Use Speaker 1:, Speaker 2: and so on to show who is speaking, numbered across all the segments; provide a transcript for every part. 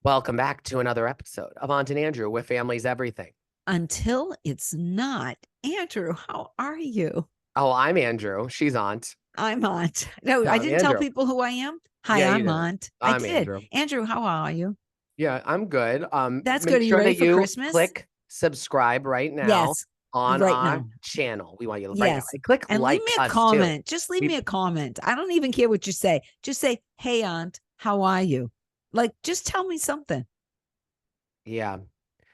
Speaker 1: Welcome back to another episode of Aunt and Andrew, where family's everything.
Speaker 2: Until it's not. Andrew, how are you?
Speaker 1: Oh, I'm Andrew. She's Aunt.
Speaker 2: I'm Aunt. No, I
Speaker 1: I'm
Speaker 2: didn't tell
Speaker 1: Andrew.
Speaker 2: people who I am. Hi,
Speaker 1: Yeah, you
Speaker 2: I'm
Speaker 1: did.
Speaker 2: Aunt. I
Speaker 1: I'm
Speaker 2: did.
Speaker 1: Andrew.
Speaker 2: Andrew, how are you?
Speaker 1: Yeah, I'm good.
Speaker 2: That's
Speaker 1: Make
Speaker 2: good. Are you
Speaker 1: sure
Speaker 2: ready
Speaker 1: that
Speaker 2: for
Speaker 1: you
Speaker 2: Christmas?
Speaker 1: click subscribe right now
Speaker 2: Yes,
Speaker 1: on
Speaker 2: right
Speaker 1: our
Speaker 2: now.
Speaker 1: channel. We want you right now.
Speaker 2: Yes.
Speaker 1: And click
Speaker 2: And leave
Speaker 1: like
Speaker 2: me a
Speaker 1: us too.
Speaker 2: comment. Just leave me a comment. I don't even care what you say. Just say, hey, Aunt, how are you? Like, just tell me something.
Speaker 1: Yeah.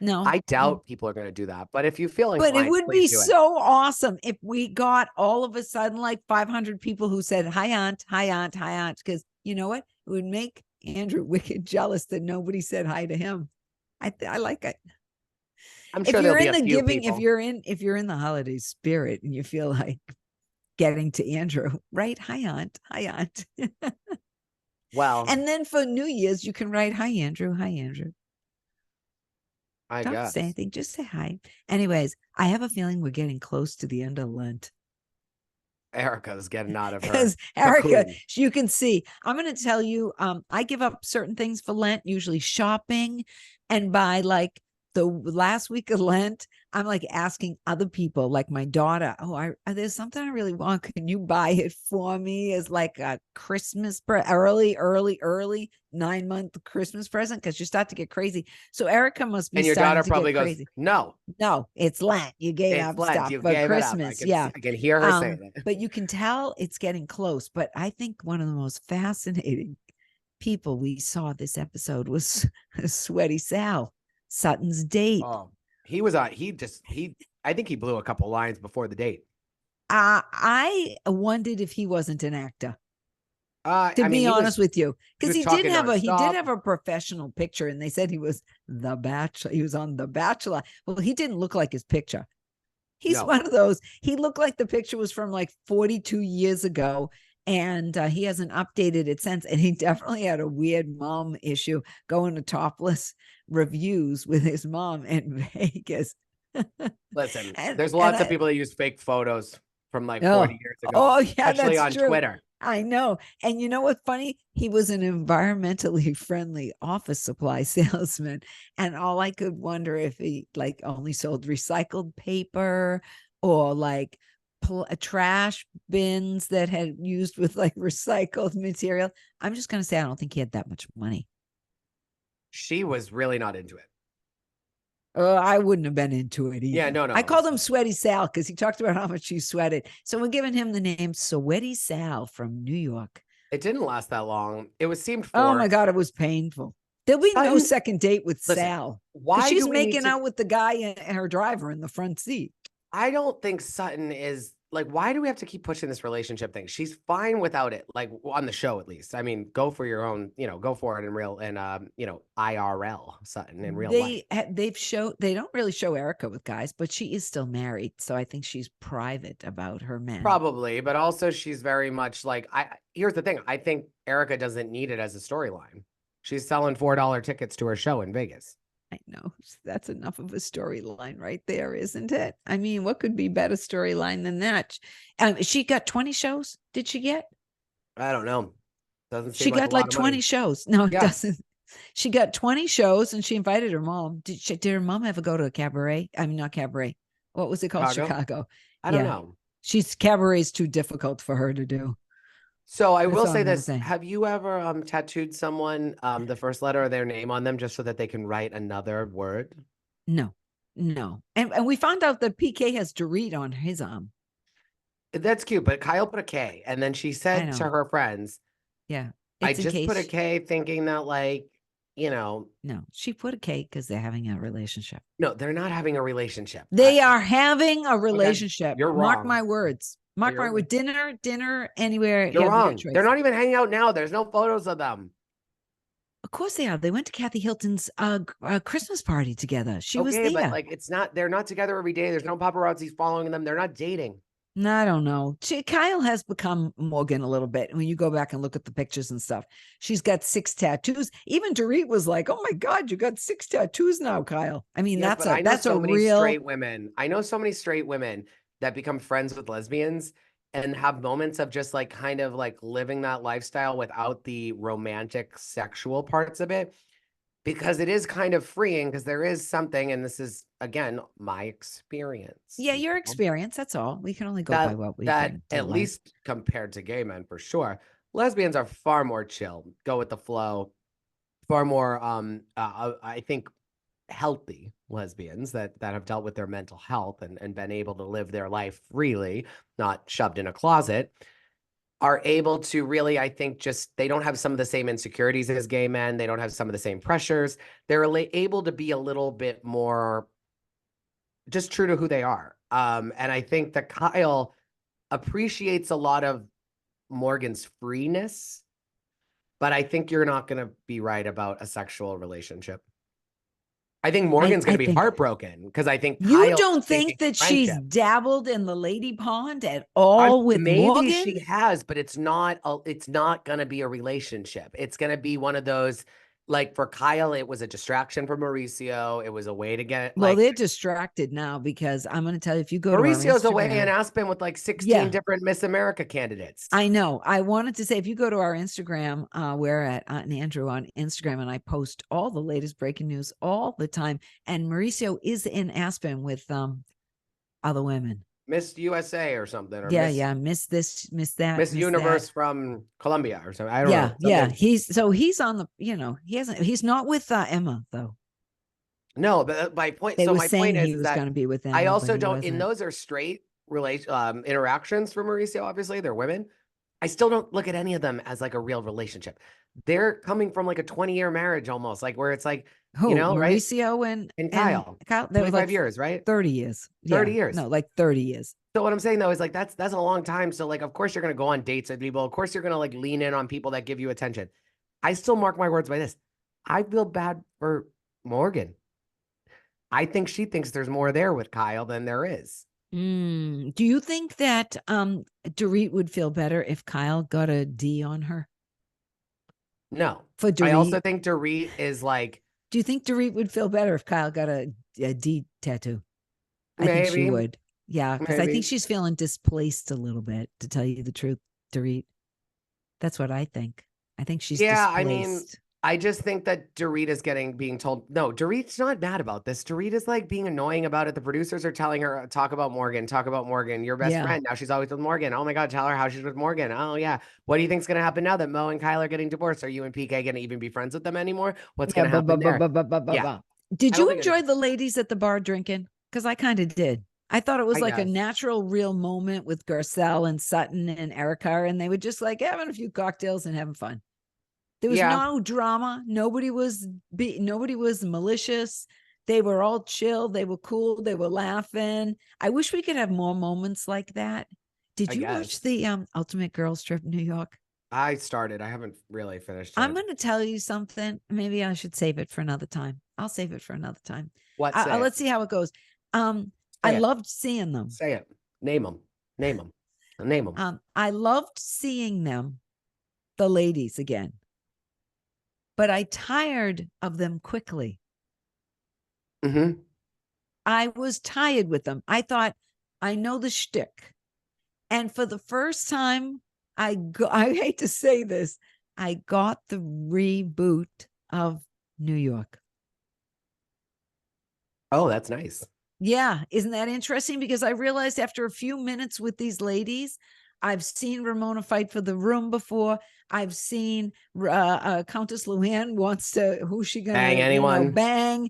Speaker 2: No.
Speaker 1: I doubt people are going to do that. But if you feel
Speaker 2: But it
Speaker 1: inclined,
Speaker 2: would
Speaker 1: please
Speaker 2: be
Speaker 1: do it.
Speaker 2: so awesome if we got all of a sudden like 500 people who said, hi, Aunt, hi, Aunt, hi, Aunt. Because you know what? It would make Andrew wicked jealous that nobody said hi to him. I like it.
Speaker 1: I'm
Speaker 2: If
Speaker 1: sure there'll
Speaker 2: you're
Speaker 1: be
Speaker 2: in
Speaker 1: a
Speaker 2: the
Speaker 1: few
Speaker 2: giving,
Speaker 1: people.
Speaker 2: if you're in the holiday spirit and you feel like getting to Andrew, right? Hi, Aunt, hi, Aunt.
Speaker 1: Well,
Speaker 2: And then for New Year's, you can write, hi, Andrew, hi, Andrew.
Speaker 1: I
Speaker 2: Don't
Speaker 1: guess.
Speaker 2: say anything, just say hi. Anyways, I have a feeling we're getting close to the end of Lent.
Speaker 1: Erika's getting out of her.
Speaker 2: Because Erika,
Speaker 1: cocoon.
Speaker 2: you can see, I'm going to tell you, I give up certain things for Lent, usually shopping. And by like the last week of Lent, I'm like asking other people, like my daughter, oh, there's something I really want. Can you buy it for me as like a Christmas, early 9-month Christmas present? Because you start to get crazy. So Erika must be
Speaker 1: And your
Speaker 2: starting
Speaker 1: daughter
Speaker 2: to get
Speaker 1: probably goes,
Speaker 2: crazy.
Speaker 1: no,
Speaker 2: No, it's Lent. You gave
Speaker 1: it's
Speaker 2: up
Speaker 1: Lent.
Speaker 2: stuff
Speaker 1: You
Speaker 2: for
Speaker 1: gave it up.
Speaker 2: Christmas. Yeah.
Speaker 1: I can hear her saying it.
Speaker 2: But you can tell it's getting close. But I think one of the most fascinating people we saw this episode was Sweaty Sal, Sutton's date.
Speaker 1: Oh, he was on. I think he blew a couple lines before the date.
Speaker 2: I wondered if he wasn't an actor. To
Speaker 1: I mean,
Speaker 2: be honest with you, because he did have a professional picture, and they said he was the Bachelor. He was on the Bachelor. Well, he didn't look like his picture. He's one of those. He looked like the picture was from like 42 years ago, and he hasn't updated it since. And he definitely had a weird mom issue going to topless reviews with his mom in Vegas.
Speaker 1: Listen, there's lots of people that use fake photos from like 40 years ago.
Speaker 2: Oh, yeah,
Speaker 1: especially
Speaker 2: that's
Speaker 1: on
Speaker 2: true.
Speaker 1: Twitter.
Speaker 2: I know. And you know what's funny? He was an environmentally friendly office supply salesman. And all I could wonder if he like only sold recycled paper or like trash bins that had used with like recycled material. I'm just going to say, I don't think he had that much money.
Speaker 1: She was really not into it.
Speaker 2: I wouldn't have been into it either.
Speaker 1: Yeah, no.
Speaker 2: I called him Sweaty Sal because he talked about how much he sweated. So we're giving him the name Sweaty Sal from New York.
Speaker 1: It didn't last that long. It seemed forced.
Speaker 2: Oh my God, it was painful. There'll be no second date with Sal.
Speaker 1: Why
Speaker 2: she's making out with the guy and her driver in the front seat.
Speaker 1: I don't think Sutton is like, why do we have to keep pushing this relationship thing? She's fine without it, like on the show, at least. I mean, go for your own, go for it in real and IRL Sutton in real life.
Speaker 2: They don't really show Erika with guys, but she is still married. So I think she's private about her men.
Speaker 1: Probably, but also she's very much like, here's the thing. I think Erika doesn't need it as a storyline. She's selling $4 tickets to her show in Vegas.
Speaker 2: I know. That's enough of a storyline right there, isn't it? I mean, what could be better storyline than that? She got 20 shows. Did she get?
Speaker 1: I don't know. Doesn't seem
Speaker 2: she got like 20 shows. No, it doesn't. She got 20 shows and she invited her mom. Did her mom ever go to a cabaret? I mean, not cabaret. What was it called? Chicago.
Speaker 1: I don't know.
Speaker 2: Cabaret is too difficult for her to do.
Speaker 1: So I will say this. Have you ever tattooed someone the first letter of their name on them just so that they can write another word?
Speaker 2: No. And we found out that PK has Dorit on his arm.
Speaker 1: That's cute, but Kyle put a K. And then she said to her friends,
Speaker 2: yeah,
Speaker 1: I just put a K thinking that
Speaker 2: No, she put a K because they're having a relationship.
Speaker 1: No, they're not having a relationship.
Speaker 2: They are having a relationship.
Speaker 1: Okay, you're wrong.
Speaker 2: Mark my words. Mark my word. Dinner, anywhere.
Speaker 1: You're wrong. They're not even hanging out now. There's no photos of them.
Speaker 2: Of course they are. They went to Kathy Hilton's Christmas party together. She was there.
Speaker 1: But they're not together every day. There's no paparazzi following them. They're not dating.
Speaker 2: No, I don't know. Kyle has become Morgan a little bit. When you go back and look at the pictures and stuff, she's got 6 tattoos. Even Dorit was like, "Oh my God, you got 6 tattoos now, Kyle." I mean, that's a real
Speaker 1: straight women. I know so many straight women that become friends with lesbians and have moments of just like kind of like living that lifestyle without the romantic sexual parts of it. because it is kind of freeing, because there is something, and this is again my experience.
Speaker 2: Yeah, your experience. That's all. We can only go by what we
Speaker 1: that
Speaker 2: can
Speaker 1: at least compared to gay men, for sure. Lesbians are far more chill, go with the flow, far more I think healthy lesbians that have dealt with their mental health and been able to live their life freely, not shoved in a closet, are able to really, I think, just they don't have some of the same insecurities as gay men. They don't have some of the same pressures. They're able to be a little bit more just true to who they are. And I think that Kyle appreciates a lot of Morgan's freeness, but I think you're not going to be right about a sexual relationship. I think Morgan's going to be heartbroken because I think
Speaker 2: you don't think that she's dabbled in the lady pond at all with
Speaker 1: maybe
Speaker 2: Morgan?
Speaker 1: Maybe she has, but it's not going to be a relationship. It's going to be one of those, like for Kyle, it was a distraction for Mauricio. It was a way to get
Speaker 2: well, they're distracted now because I'm going to tell you, if you go
Speaker 1: Mauricio's
Speaker 2: to our Instagram,
Speaker 1: away in Aspen with like 16 different Miss America candidates.
Speaker 2: I know. I wanted to say, if you go to our Instagram, we're at Aunt and Andrew on Instagram, and I post all the latest breaking news all the time. And Mauricio is in Aspen with other women.
Speaker 1: Miss USA or something. Or
Speaker 2: Miss this, Miss that.
Speaker 1: Miss Universe that. From Colombia or something. I don't know.
Speaker 2: Yeah. He's on the, he's not with Emma though.
Speaker 1: No, but my point.
Speaker 2: They
Speaker 1: so
Speaker 2: were
Speaker 1: my
Speaker 2: saying
Speaker 1: point is
Speaker 2: he was going to be with Emma.
Speaker 1: I also don't. And those are straight interactions for Mauricio. Obviously, they're women. I still don't look at any of them as like a real relationship. They're coming from like a 20-year marriage almost, like where it's like,
Speaker 2: Mauricio
Speaker 1: right? and Kyle.
Speaker 2: They were like
Speaker 1: years, right?
Speaker 2: 30 years.
Speaker 1: 30 years.
Speaker 2: No, like 30 years.
Speaker 1: So what I'm saying though is like that's a long time. So like, of course you're gonna go on dates with people. Of course you're gonna like lean in on people that give you attention. I still mark my words by this. I feel bad for Morgan. I think she thinks there's more there with Kyle than there is.
Speaker 2: Do you think that Dorit would feel better if Kyle got a D on her?
Speaker 1: No. For Dorit, I also think Dorit is like.
Speaker 2: Do you think Dorit would feel better if Kyle got a D tattoo?
Speaker 1: Maybe.
Speaker 2: I think she would. Yeah, because I think she's feeling displaced a little bit, to tell you the truth, Dorit. That's what I think. I think she's displaced.
Speaker 1: I mean, I just think that Dorit is being told, no, Dorit's not mad about this. Dorit is like being annoying about it. The producers are telling her, talk about Morgan, your best friend. Now she's always with Morgan. Oh my God, tell her how she's with Morgan. Oh yeah. What do you think's going to happen now that Mo and Kyle are getting divorced? Are you and PK going to even be friends with them anymore? What's going to happen there?
Speaker 2: Did you enjoy the ladies at the bar drinking? Because I kind of did. I thought it was like a natural, real moment with Garcelle and Sutton and Erika, and they were just like having a few cocktails and having fun. There was no drama. Nobody was malicious. They were all chill. They were cool. They were laughing. I wish we could have more moments like that. Did you watch the Ultimate Girls Trip New York?
Speaker 1: I started. I haven't really finished it.
Speaker 2: I'm going to tell you something. Maybe I should save it for another time. I'll save it for another time. Let's see how it goes. I loved seeing them.
Speaker 1: Say it. Name them. Name them.
Speaker 2: I loved seeing them, the ladies again. But I tired of them quickly.
Speaker 1: Mm-hmm.
Speaker 2: I was tired with them. I thought, I know the shtick. And for the first time, I hate to say this, I got the reboot of New York.
Speaker 1: Oh, that's nice.
Speaker 2: Yeah. Isn't that interesting? Because I realized after a few minutes with these ladies, I've seen Ramona fight for the room before. I've seen Countess Luann wants to, who's she going to
Speaker 1: bang anyone?
Speaker 2: Bang.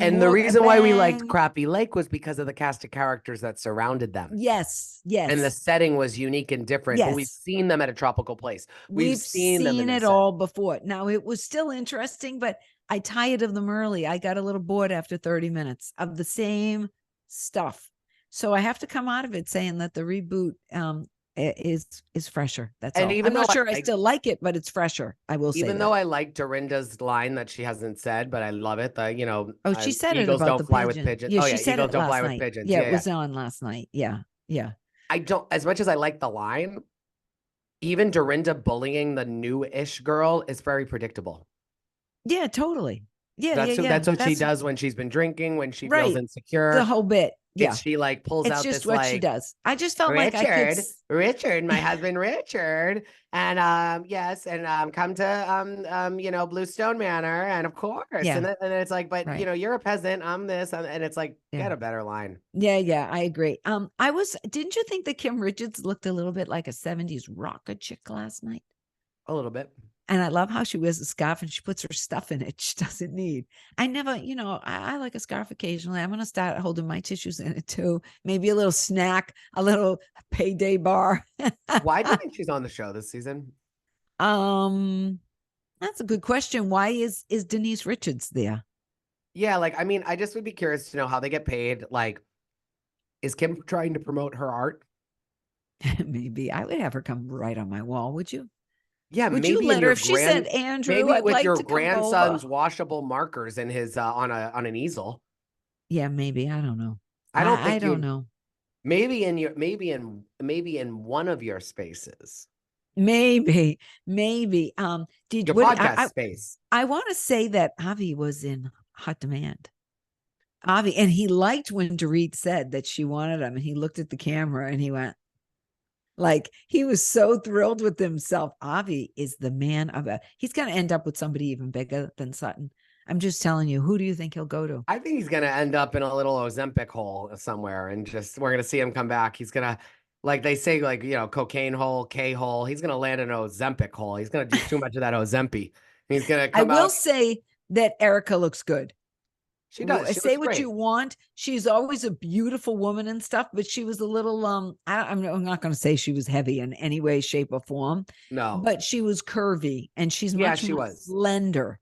Speaker 1: And the reason why we liked Crappy Lake was because of the cast of characters that surrounded them.
Speaker 2: Yes.
Speaker 1: And the setting was unique and different. Yes. But we've seen them at a tropical place. We've seen them
Speaker 2: it all before. Now it was still interesting, but I tired of them early. I got a little bored after 30 minutes of the same stuff. So I have to come out of it saying that the reboot is fresher. That's all. I'm not sure I still like it, but it's fresher. I will say.
Speaker 1: Even though I like Dorinda's line that she hasn't said, but I love it.
Speaker 2: She said
Speaker 1: eagles
Speaker 2: it about
Speaker 1: don't fly with pigeons.
Speaker 2: Yeah, she said
Speaker 1: eagles
Speaker 2: it
Speaker 1: don't fly
Speaker 2: night.
Speaker 1: with pigeons.
Speaker 2: Yeah, it was on last night. Yeah.
Speaker 1: I don't, as much as I like the line, even Dorinda bullying the new-ish girl is very predictable.
Speaker 2: Yeah, totally. Yeah,
Speaker 1: that's what she does when she's been drinking, when she feels insecure.
Speaker 2: The whole bit.
Speaker 1: She like pulls
Speaker 2: it's
Speaker 1: out
Speaker 2: just
Speaker 1: this
Speaker 2: what she
Speaker 1: like
Speaker 2: does. I just felt like I could.
Speaker 1: Richard, my husband Richard, and yes, and come to you know, Bluestone Manor, and of course,
Speaker 2: Yeah.
Speaker 1: and it's like, but
Speaker 2: Right.
Speaker 1: you know, you're a peasant, I'm this, and it's like,
Speaker 2: Yeah.
Speaker 1: get a better line.
Speaker 2: Yeah, I agree. Didn't you think that Kim Richards looked a little bit like a 70s rocker chick last night?
Speaker 1: A little bit.
Speaker 2: And I love how she wears a scarf and she puts her stuff in it she doesn't need. I never, you know, I like a scarf occasionally. I'm going to start holding my tissues in it too. Maybe a little snack, a little payday bar.
Speaker 1: Why do you think she's on the show this season?
Speaker 2: That's a good question. Why is Denise Richards there?
Speaker 1: Yeah, like, I mean, I just would be curious to know how they get paid. Like, is Kim trying to promote her art?
Speaker 2: Maybe I would have her come right on my wall. Would you?
Speaker 1: Yeah,
Speaker 2: Would you
Speaker 1: maybe
Speaker 2: let
Speaker 1: in
Speaker 2: her
Speaker 1: your
Speaker 2: if she said, Andrew,
Speaker 1: maybe
Speaker 2: I'd
Speaker 1: with
Speaker 2: like
Speaker 1: your
Speaker 2: to come
Speaker 1: grandson's
Speaker 2: over?
Speaker 1: washable markers in his on an easel.
Speaker 2: Yeah, maybe. I don't know.
Speaker 1: I don't
Speaker 2: I
Speaker 1: think
Speaker 2: don't
Speaker 1: you
Speaker 2: know.
Speaker 1: maybe in your maybe in one of your spaces.
Speaker 2: Maybe. Did
Speaker 1: Your
Speaker 2: what
Speaker 1: podcast space.
Speaker 2: I want to say that Avi was in hot demand. Avi, and he liked when Dorit said that she wanted him, and he looked at the camera and he went, like, he was so thrilled with himself. Avi is the man of it. He's going to end up with somebody even bigger than Sutton. I'm just telling you. Who do you think he'll go to?
Speaker 1: I think he's gonna end up in a little Ozempic hole somewhere, and just we're gonna see him come back. He's gonna, like they say, like, you know, cocaine hole, K hole. He's gonna land in an Ozempic hole. He's gonna do too much of that Ozempi. He's gonna
Speaker 2: I
Speaker 1: come
Speaker 2: will
Speaker 1: out.
Speaker 2: say that Erika looks good.
Speaker 1: She does. She
Speaker 2: Say
Speaker 1: looks
Speaker 2: what
Speaker 1: great.
Speaker 2: you want. She's always a beautiful woman and stuff, but she was a little I'm not going to say she was heavy in any way, shape, or form.
Speaker 1: No.
Speaker 2: But she was curvy and she's much
Speaker 1: she
Speaker 2: more
Speaker 1: was
Speaker 2: slender.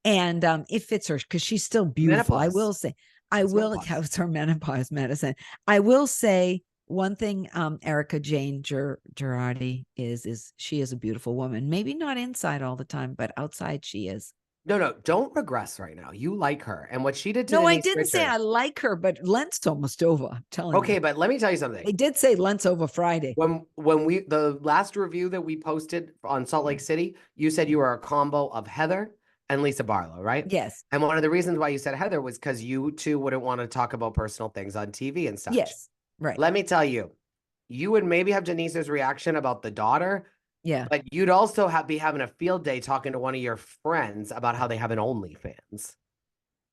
Speaker 2: And it fits her because she's still beautiful.
Speaker 1: menopause.
Speaker 2: I will say, that was her menopause medicine. I will say one thing, Erika Jane Girardi is she is a beautiful woman. Maybe not inside all the time, but outside she is.
Speaker 1: No, don't regress right now. You like her. And what she did to
Speaker 2: No, I
Speaker 1: Denise
Speaker 2: didn't say I like her, but Lent's almost over. I'm telling you.
Speaker 1: Okay, but let me tell you something.
Speaker 2: They did say Lent's over Friday.
Speaker 1: When we the last review that we posted on Salt Lake City, you said you were a combo of Heather and Lisa Barlow, right?
Speaker 2: Yes.
Speaker 1: And one of the reasons why you said Heather was because you two wouldn't want to talk about personal things on TV and stuff.
Speaker 2: Yes. Right.
Speaker 1: Let me tell you, you would maybe have Denise's reaction about the daughter.
Speaker 2: Yeah.
Speaker 1: But you'd also be having a field day talking to one of your friends about how they have an OnlyFans.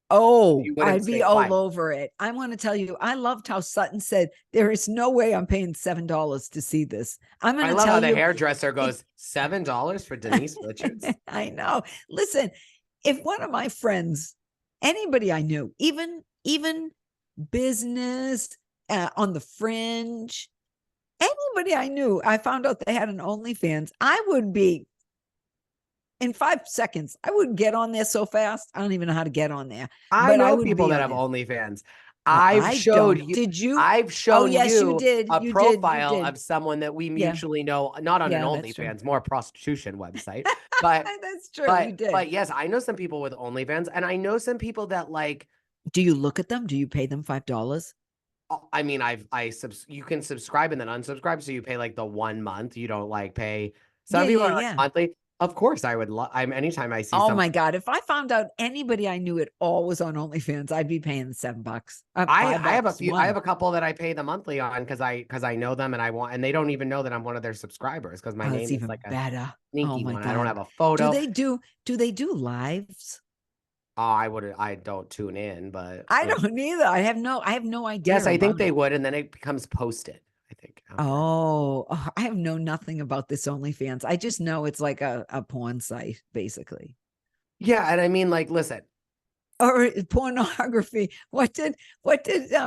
Speaker 2: Oh, I'd be all over it. I want to tell you, I loved how Sutton said, there is no way I'm paying $7 to see this. I'm going to tell you. I love
Speaker 1: how the hairdresser goes, $7 for Denise Richards.
Speaker 2: I know. Listen, if one of my friends, anybody I knew, even business on the fringe, anybody I knew, I found out they had an OnlyFans, I would be, in 5 seconds, I would get on there so fast. I don't even know how to get on there.
Speaker 1: I know people that have OnlyFans. I've showed you.
Speaker 2: Did you?
Speaker 1: I've shown you
Speaker 2: did.
Speaker 1: a profile of someone that we mutually know, not on an OnlyFans, more a prostitution website. But
Speaker 2: that's true.
Speaker 1: But, but yes, I know some people with OnlyFans, and I know some people that like.
Speaker 2: Do you look at them? Do you pay them $5?
Speaker 1: I mean, you can subscribe and then unsubscribe, so you pay like the 1 month. You don't like pay. Some people are like monthly. Of course, I would. Anytime I see.
Speaker 2: Oh my God! If I found out anybody I knew at all was on OnlyFans, I'd be paying the $7.
Speaker 1: I have a few. I have a couple that I pay the monthly on because I know them and they don't even know that I'm one of their subscribers because my name is like
Speaker 2: better.
Speaker 1: A sneaky one. God. I don't have a photo.
Speaker 2: Do they do lives?
Speaker 1: Oh, I don't tune in, but
Speaker 2: I don't either. I have no idea.
Speaker 1: Yes, I think they would, and then it becomes posted. I think.
Speaker 2: Oh, I have nothing about this OnlyFans. I just know it's like a porn site, basically.
Speaker 1: Yeah, and I mean, like, listen,
Speaker 2: or pornography. What did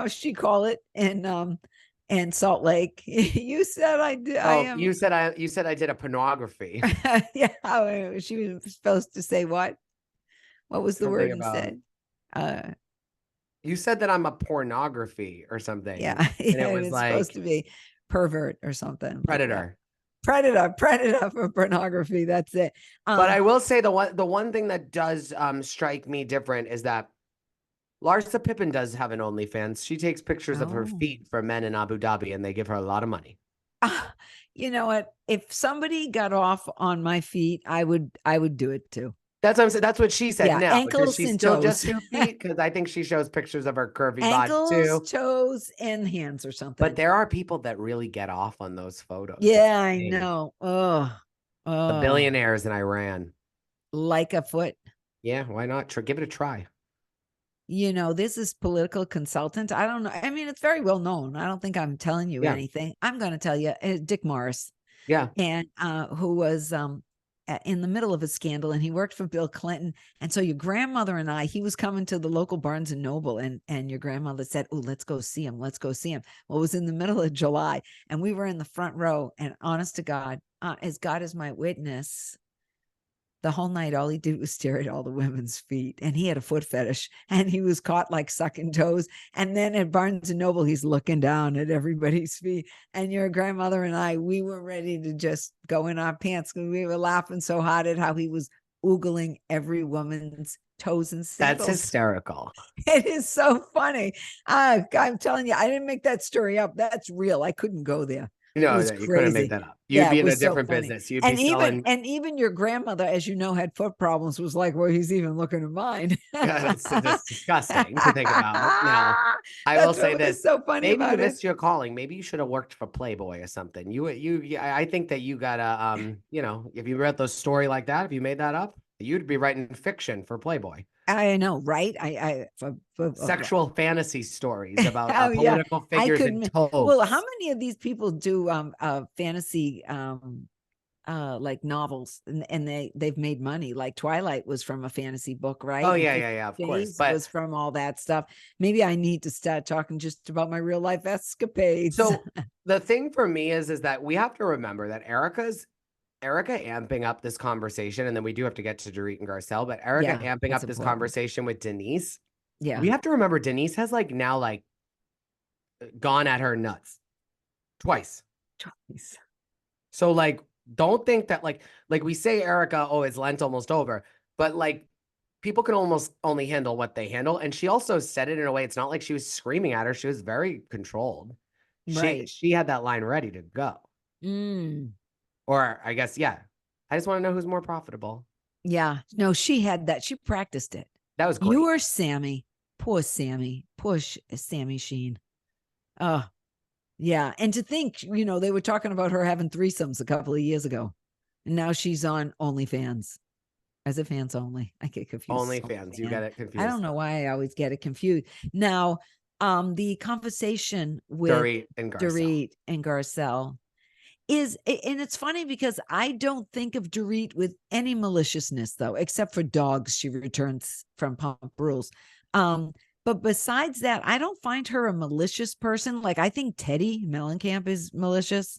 Speaker 2: she call it in Salt Lake? You said I did.
Speaker 1: Oh, you said I did a pornography.
Speaker 2: Yeah, she was supposed to say what? What was the word you said?
Speaker 1: You said that I'm a pornography or something.
Speaker 2: Yeah, and it was like supposed to be pervert or something.
Speaker 1: Predator.
Speaker 2: Predator for pornography. That's it.
Speaker 1: But I will say the one thing that does strike me different is that Larsa Pippen does have an OnlyFans. She takes pictures of her feet for men in Abu Dhabi, and they give her a lot of money.
Speaker 2: You know what? If somebody got off on my feet, I would do it too.
Speaker 1: That's what I'm saying. That's what she said.
Speaker 2: Yeah,
Speaker 1: Now, does
Speaker 2: ankles
Speaker 1: she
Speaker 2: and
Speaker 1: still
Speaker 2: toes.
Speaker 1: just 2 feet? Because I think she shows pictures of her curvy bod
Speaker 2: Ankles,
Speaker 1: too.
Speaker 2: toes, and hands or
Speaker 1: But
Speaker 2: something.
Speaker 1: there are people that really get off on those photos.
Speaker 2: Yeah, I know. Oh,
Speaker 1: The billionaires in Iran.
Speaker 2: like a foot.
Speaker 1: Yeah, why not? Give it a try.
Speaker 2: This is political consultant. I don't know. I mean, it's very well known. I don't think I'm telling you anything. I'm going to tell you, Dick Morris.
Speaker 1: Yeah.
Speaker 2: And who was in the middle of a scandal, and he worked for Bill Clinton. And so your grandmother and he was coming to the local Barnes and Noble, and your grandmother said, "Oh, let's go see him. Let's go see him." Well, it was in the middle of July, and we were in the front row. And honest to God, as God is my witness, the whole night, all he did was stare at all the women's feet, and he had a foot fetish, and he was caught like sucking toes. And then at Barnes and Noble, he's looking down at everybody's feet. And your grandmother and we were ready to just go in our pants because we were laughing so hard at how he was oogling every woman's toes and sandals.
Speaker 1: That's hysterical.
Speaker 2: It is so funny. I'm telling you, I didn't make that story up. That's real. I couldn't go there.
Speaker 1: No, you couldn't make that up. You'd be in a different business. You'd be selling.
Speaker 2: And even your grandmother, as you know, had foot problems, was like, well, he's even looking at mine.
Speaker 1: That's disgusting to think about. Now, I will say this.
Speaker 2: So funny.
Speaker 1: Maybe you missed your calling. Maybe you should have worked for Playboy or something. I think that you gotta, if you read the story like that, if you made that up, you'd be writing fiction for Playboy.
Speaker 2: I know, right?
Speaker 1: Sexual fantasy stories about political figures and toes.
Speaker 2: Well, how many of these people do fantasy like novels, and they've made money? Like Twilight was from a fantasy book, right?
Speaker 1: Oh yeah, of course.
Speaker 2: But was from all that stuff. Maybe I need to start talking just about my real life escapades.
Speaker 1: So the thing for me is that we have to remember that Erika amping up this conversation, and then we do have to get to Dorit and Garcelle, but Erika amping up this conversation with Denise.
Speaker 2: Yeah.
Speaker 1: We have to remember Denise has now gone at her nuts twice. So don't think that like we say, Erika, oh, is Lent almost over? But people can almost only handle what they handle. And she also said it in a way, it's not like she was screaming at her. She was very controlled. Right. She had that line ready to go. Or I guess, yeah. I just want to know who's more profitable.
Speaker 2: Yeah. No, she had that. She practiced it.
Speaker 1: That was great.
Speaker 2: You were Sammy. Poor Sammy. Poor Sammy Sheen. Oh, yeah. And to think, they were talking about her having threesomes a couple of years ago. And now she's on OnlyFans. As a fans only. I get confused.
Speaker 1: OnlyFans. You get it confused.
Speaker 2: I don't know why I always get it confused. Now, the conversation with
Speaker 1: Dorit and Garcelle.
Speaker 2: And it's funny because I don't think of Dorit with any maliciousness, though, except for dogs she returns from Pump Rules. But besides that, I don't find her a malicious person. Like, I think Teddy Mellencamp is malicious,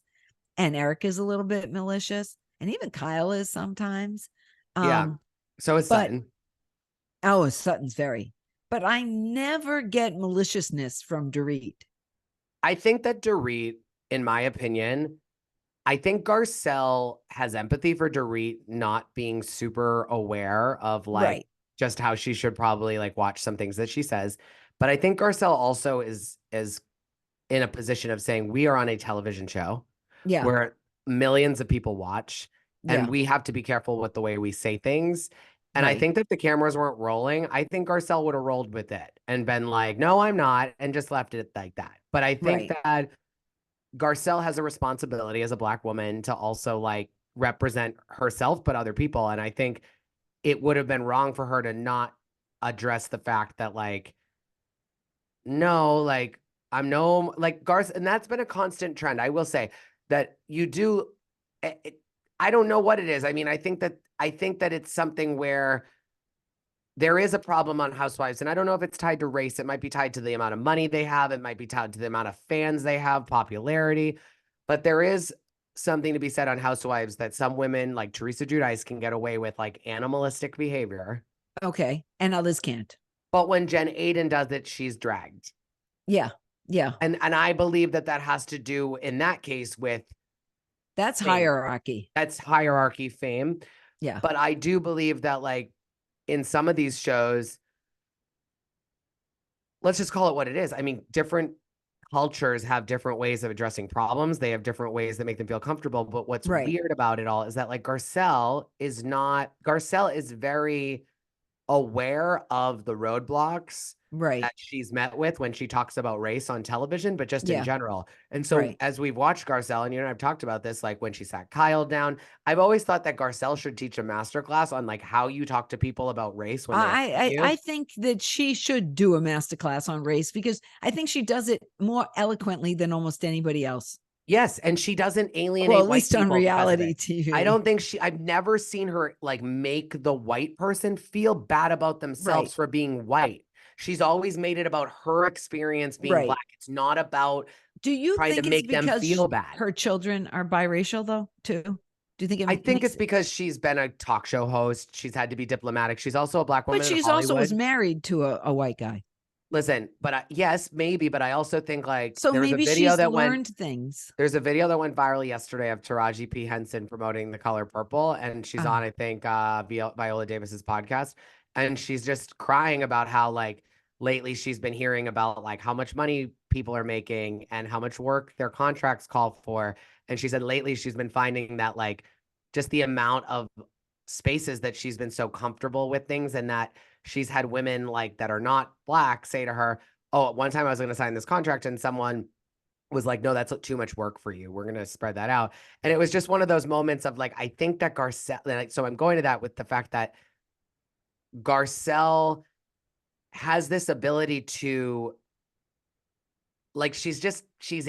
Speaker 2: and Erika's a little bit malicious, and even Kyle is sometimes.
Speaker 1: So is Sutton.
Speaker 2: Oh, Sutton's very. But I never get maliciousness from Dorit.
Speaker 1: I think that Dorit, in my opinion, I think Garcelle has empathy for Dorit not being super aware of just how she should probably watch some things that she says. But I think Garcelle also is in a position of saying, we are on a television show where millions of people watch, and we have to be careful with the way we say things. And I think that if the cameras weren't rolling, I think Garcelle would have rolled with it and been like, no, I'm not, and just left it like that. But I think that Garcelle has a responsibility as a Black woman to also represent herself, but other people. And I think it would have been wrong for her to not address the fact that I'm no, Garcelle, and that's been a constant trend. I will say that you do, I don't know what it is. I mean, I think that it's something where there is a problem on Housewives, and I don't know if it's tied to race. It might be tied to the amount of money they have. It might be tied to the amount of fans they have, popularity. But there is something to be said on Housewives that some women, like Teresa Giudice, can get away with animalistic behavior.
Speaker 2: Okay, and others can't.
Speaker 1: But when Jen Aydin does it, she's dragged.
Speaker 2: Yeah.
Speaker 1: And I believe that has to do, in that case, with
Speaker 2: that's
Speaker 1: fame.
Speaker 2: Hierarchy.
Speaker 1: That's hierarchy, fame.
Speaker 2: Yeah.
Speaker 1: But I do believe that in some of these shows, let's just call it what it is. I mean, different cultures have different ways of addressing problems. They have different ways that make them feel comfortable. But what's weird about it all is that like Garcelle is very aware of the roadblocks that she's met with when she talks about race on television, but just in general. And so as we've watched Garcelle, and you and I've talked about this, like when she sat Kyle down, I've always thought that Garcelle should teach a masterclass on like how you talk to people about race when
Speaker 2: I think that she should do a masterclass on race, because I think she does it more eloquently than almost anybody else.
Speaker 1: Yes, and she doesn't alienate
Speaker 2: at least on reality TV.
Speaker 1: I don't think I've never seen her like make the white person feel bad about themselves for being white. She's always made it about her experience being black. It's not about trying to make them feel bad.
Speaker 2: Her children are biracial though, too? Do you think
Speaker 1: I think it's because she's been a talk show host. She's had to be diplomatic. She's also a black woman.
Speaker 2: But she's also was married to a white guy.
Speaker 1: Listen, but yes, maybe, but I also think like
Speaker 2: so maybe she's learned things.
Speaker 1: There's a video that went viral yesterday of Taraji P. Henson promoting The Color Purple, and she's on, I think, Viola Davis's podcast, and she's just crying about how like lately she's been hearing about like how much money people are making and how much work their contracts call for, and she said lately she's been finding that like just the amount of spaces that she's been so comfortable with things, and that she's had women like that are not black say to her, oh, at one time I was going to sign this contract and someone was like, no, that's too much work for you. We're going to spread that out. And it was just one of those moments of like, I think that Garcelle, like, so I'm going to that with the fact that Garcelle has this ability to like, she's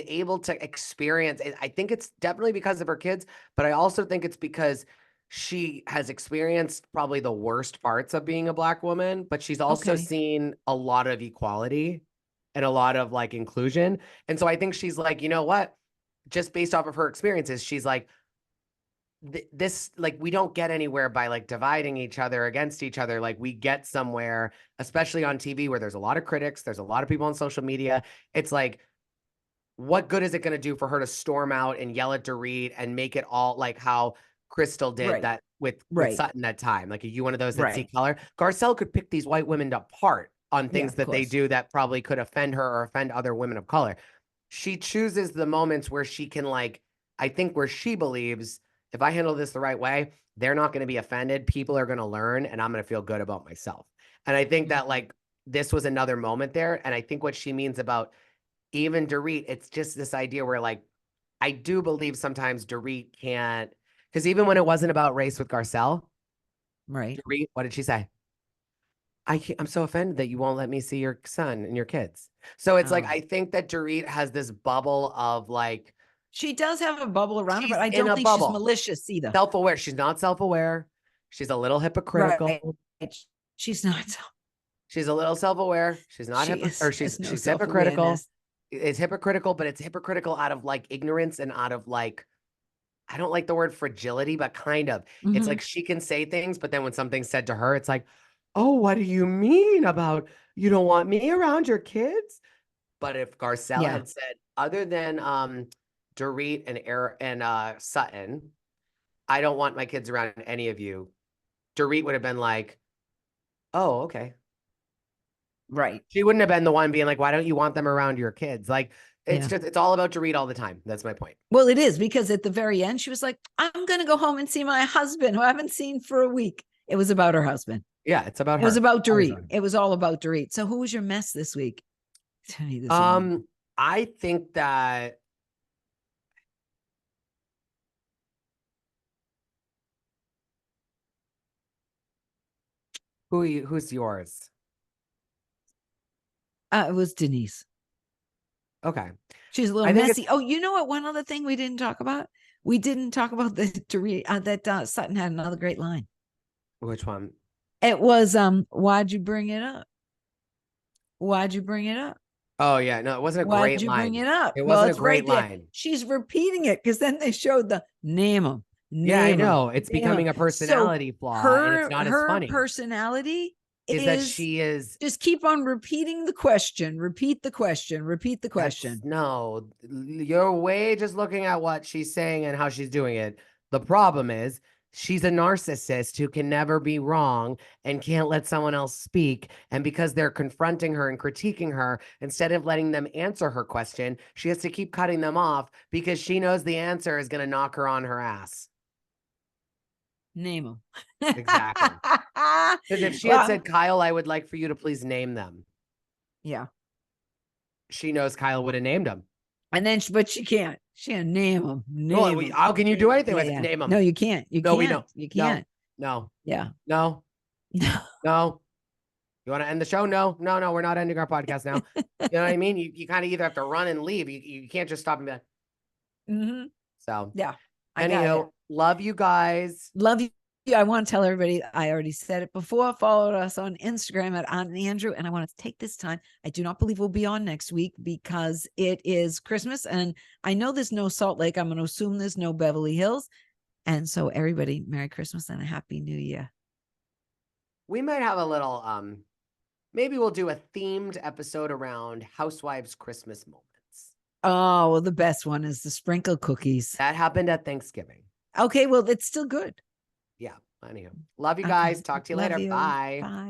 Speaker 1: able to experience it. I think it's definitely because of her kids, but I also think it's because she has experienced probably the worst parts of being a black woman, but she's also seen a lot of equality and a lot of like inclusion. And so I think she's like, you know what, just based off of her experiences, she's like, this, like, we don't get anywhere by like dividing each other against each other. Like we get somewhere, especially on TV where there's a lot of critics, there's a lot of people on social media. It's like, what good is it going to do for her to storm out and yell at Dorit and make it all like how Crystal did that with Sutton that time? Like, are you one of those that see color? Garcelle could pick these white women apart on things that they do that probably could offend her or offend other women of color. She chooses the moments where she can, like, I think where she believes, if I handle this the right way, they're not going to be offended. People are going to learn and I'm going to feel good about myself. And I think that like this was another moment there. And I think what she means about even Dorit, it's just this idea where like, I do believe sometimes Dorit can't, because even when it wasn't about race with Garcelle, Dorit, what did she say? I'm so offended that you won't let me see your son and your kids. So it's like, I think that Dorit has this bubble of like,
Speaker 2: she does have a bubble around her, but I don't think she's malicious either.
Speaker 1: Self-aware. She's not self-aware. She's a little hypocritical.
Speaker 2: She's not.
Speaker 1: She's a little self-aware. She's not, she's hypocritical. It's hypocritical, but it's hypocritical out of like ignorance and out of like, I don't like the word fragility, but kind of. It's like she can say things, but then when something's said to her, it's like, oh, what do you mean about you don't want me around your kids? But if Garcelle had said, other than Dorit and Sutton, I don't want my kids around any of you, Dorit would have been like, oh, okay.
Speaker 2: Right.
Speaker 1: She wouldn't have been the one being like, why don't you want them around your kids? Like, it's just, it's all about Dorit all the time. That's my point.
Speaker 2: Well, it is, because at the very end, she was like, I'm going to go home and see my husband who I haven't seen for a week. It was about her husband.
Speaker 1: Yeah, it's about her.
Speaker 2: It was about Dorit. It was all about Dorit. So who was your mess this week? Tell me this.
Speaker 1: I think that who's yours?
Speaker 2: It was Denise.
Speaker 1: Okay.
Speaker 2: She's a little messy. Oh, you know what? One other thing we didn't talk about. We didn't talk about that Sutton had another great line.
Speaker 1: Which one?
Speaker 2: It was, why'd you bring it up? Why'd you bring it up?
Speaker 1: Oh, yeah. No, it wasn't a great line.
Speaker 2: Why'd you bring it up?
Speaker 1: It wasn't a great line.
Speaker 2: She's repeating it because then they showed the name them.
Speaker 1: Yeah, I know. It's becoming a personality flaw. And it's not as funny.
Speaker 2: Her personality
Speaker 1: is that she is
Speaker 2: just keep on repeating the question, repeat the question, repeat the question.
Speaker 1: No, you're way just looking at what she's saying and how she's doing it. The problem is she's a narcissist who can never be wrong and can't let someone else speak. And because they're confronting her and critiquing her, instead of letting them answer her question, she has to keep cutting them off because she knows the answer is going to knock her on her ass.
Speaker 2: Name them.
Speaker 1: Exactly. Because if she had said, Kyle, I would like for you to please name them.
Speaker 2: Yeah.
Speaker 1: She knows Kyle would have named them.
Speaker 2: And then, but she can't. She can't name them.
Speaker 1: Well, how can you do anything with it? Name them.
Speaker 2: No, you can't. You can't.
Speaker 1: We don't.
Speaker 2: You can't.
Speaker 1: No.
Speaker 2: Yeah.
Speaker 1: No. No. You want to end the show? No. We're not ending our podcast now. You know what I mean? You kind of either have to run and leave. You can't just stop and be like.
Speaker 2: Mm-hmm.
Speaker 1: So
Speaker 2: yeah.
Speaker 1: Anyhow, love you guys.
Speaker 2: Love you. I want to tell everybody, I already said it before, follow us on Instagram at Aunt and Andrew. And I want to take this time. I do not believe we'll be on next week because it is Christmas. And I know there's no Salt Lake. I'm going to assume there's no Beverly Hills. And so everybody, Merry Christmas and a Happy New Year.
Speaker 1: We might have a little, maybe we'll do a themed episode around Housewives Christmas moments.
Speaker 2: Oh, well, the best one is the sprinkle cookies.
Speaker 1: That happened at Thanksgiving.
Speaker 2: Okay, well, it's still good.
Speaker 1: Yeah. Anywho, love you guys. Talk to you later. Bye.
Speaker 2: Bye.